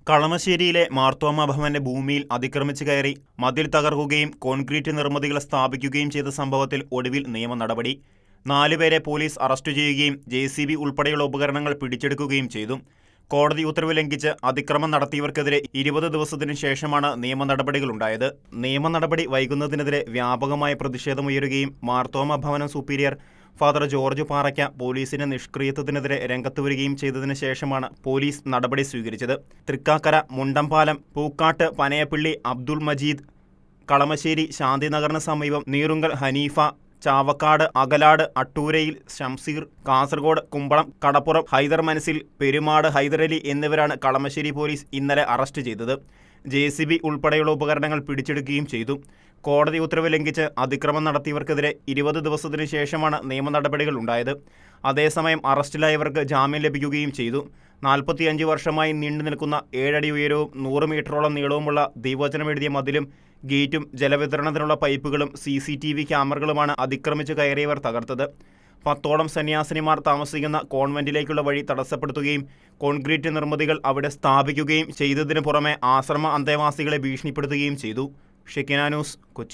കളമശ്ശേരിയിലെ മാർത്തോമ ഭവന്റെ ഭൂമിയിൽ അതിക്രമിച്ചു കയറി മതിൽ തകർക്കുകയും കോൺക്രീറ്റ് നിർമ്മിതികൾ സ്ഥാപിക്കുകയും ചെയ്ത സംഭവത്തിൽ ഒടുവിൽ നിയമ നടപടി. 4 പേരെ പോലീസ് അറസ്റ്റ് ചെയ്യുകയും JCB ഉൾപ്പെടെയുള്ള ഉപകരണങ്ങൾ പിടിച്ചെടുക്കുകയും ചെയ്തു. കോടതി ഉത്തരവ് ലംഘിച്ച് അതിക്രമം നടത്തിയവർക്കെതിരെ 20 ദിവസത്തിനു ശേഷമാണ് നിയമ നടപടികളുണ്ടായത്. നിയമ നടപടി വൈകുന്നതിനെതിരെ വ്യാപകമായ പ്രതിഷേധമുയരുകയും മാർത്തോമ ഭവനം സുപ്പീരിയർ ഫാദർ ജോർജ് പാറയ്ക്ക പോലീസിന്റെ നിഷ്ക്രിയത്വത്തിനെതിരെ രംഗത്ത് വരികയും ചെയ്തതിനു ശേഷമാണ് പോലീസ് നടപടി സ്വീകരിച്ചത്. തൃക്കാക്കര, മുണ്ടംപാലം, പൂക്കാട്ട്, പനയപ്പിള്ളി, അബ്ദുൾ മജീദ്, കളമശ്ശേരി ശാന്തിനഗറിന് സമീപം നീറുങ്കൽ ഹനീഫ, ചാവക്കാട്, അകലാട്, അട്ടൂരയിൽ ഷംസീർ, കാസർഗോഡ് കുമ്പളം, കടപ്പുറം ഹൈദർ മനസിൽ, പെരുമാട് ഹൈദരലി എന്നിവരാണ് കളമശ്ശേരി പോലീസ് ഇന്നലെ അറസ്റ്റ് ചെയ്തത്. JCB ഉൾപ്പെടെയുള്ള ഉപകരണങ്ങൾ പിടിച്ചെടുക്കുകയും ചെയ്തു. കോടതി ഉത്തരവ് ലംഘിച്ച് അതിക്രമം നടത്തിയവർക്കെതിരെ 20 ദിവസത്തിനു ശേഷമാണ് നിയമ നടപടികൾ ഉണ്ടായത്. അതേസമയം അറസ്റ്റിലായവർക്ക് ജാമ്യം ലഭിക്കുകയും ചെയ്തു. 45 വർഷമായി നീണ്ടു നിൽക്കുന്ന 7 അടി ഉയരവും 100 മീറ്ററോളം നീളവുമുള്ള ദൈവവചനമെഴുതിയ മതിലും ഗേറ്റും ജലവിതരണത്തിനുള്ള പൈപ്പുകളും CCTV ക്യാമറകളുമാണ് അതിക്രമിച്ചു കയറിയവർ തകർത്തത്. 10ഓളം സന്യാസിനിമാർ താമസിക്കുന്ന കോൺവെന്റിലേക്കുള്ള വഴി തടസ്സപ്പെടുത്തുകയും കോൺക്രീറ്റ് നിർമ്മിതികൾ അവിടെ സ്ഥാപിക്കുകയും ചെയ്തതിനു പുറമെ ആശ്രമ അന്തേവാസികളെ ഭീഷണിപ്പെടുത്തുകയും ചെയ്തു. Shekinah news, Kochi.